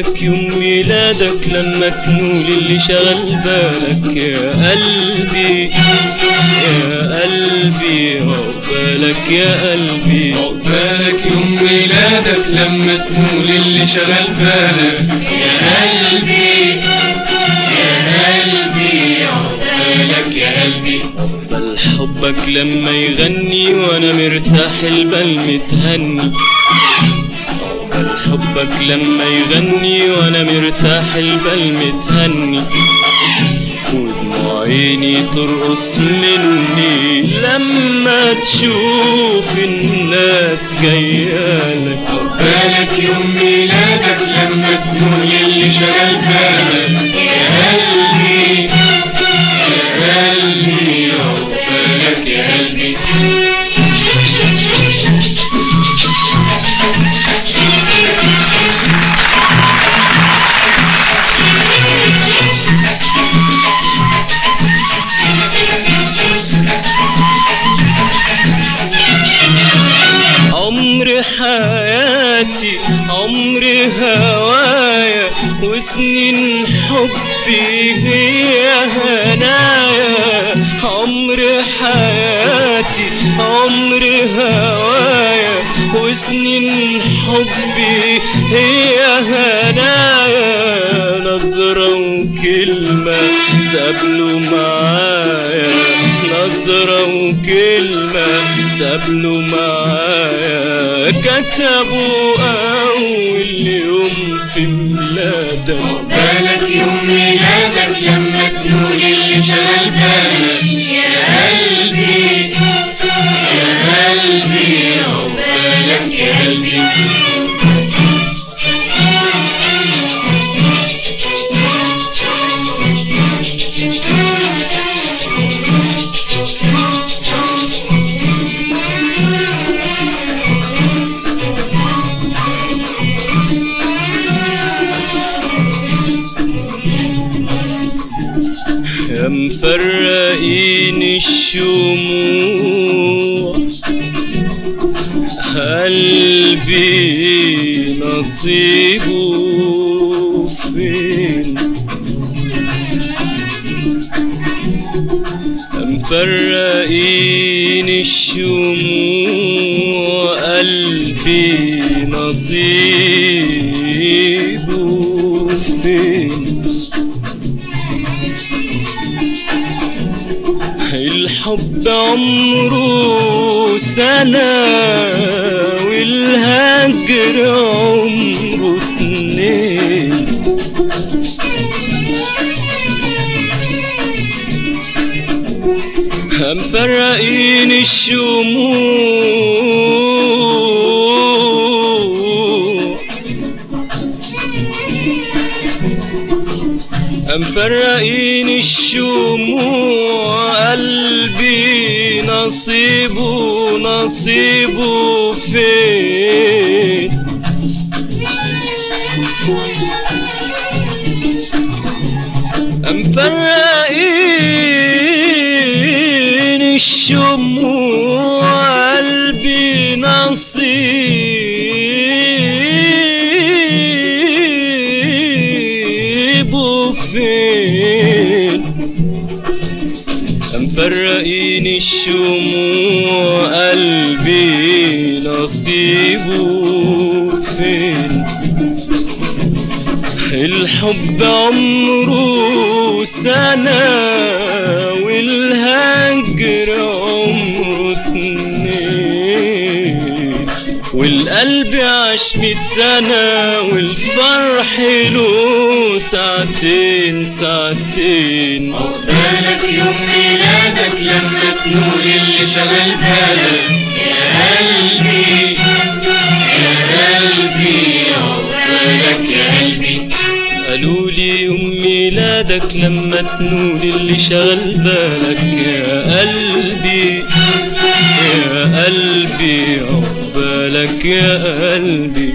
عقبالك يوم ميلادك لما تنول اللي شغل بالك يا قلبي يا قلبي. عقبالك يا قلبي عقبالك يوم ميلادك لما تنول اللي شغل بالك يا قلبي يا قلبي. عقبالك يا قلبي. عقبال حبك لما يغني وانا مرتاح البال متهني. عقبال حبك لما يغني وانا مرتاح البال متهني. ودموع عيني ترقص مني لما تشوف الناس جايالك. عقبالك يوم ميلادك لما تنول اللي شغل بالك يا قلبي يا قلبي. عقبالك يا قلبي. عمر حياتي عمر هوايا وسنين حبي هي هنايا. عمر حياتي عمر هوايا وسنين حبي هي هنايا. نظرة وكلمة تقابلوا معايا. نظرة وكلمة تقابلوا معايا. كتبوا أول يوم في ميلادك. عقبالك يوم ميلادك لما تنول اللي شغل بالك يا قلبي يا قلبي. عقبالك يا قلبي. يا مفرقين الشموع قلبي نصيبه فين. يا مفرقين الشموع قلبي نصيبه فين. الحب عمره سنة والهجر عمره اتنين. مفرقين الشموع مفرقين الشموع قلبي نصيبه فين. مفرقين الشموع قلبي نصيبه فين. مفرقين الشموع قلبي نصيبه فين. الحب عمره سنة والهجر عمره اتنين. والقلب عاش 100 سنة والفرح له ساعتين. عقبالك يوم ميلادك لما تنول اللي شغل بالك يا قلبي يا قلبي. عقبالك يا قلبي. قالولي يوم ميلادك لما تنول اللي شغل بالك يا قلبي يا قلبي. عقبالك يا قلبي.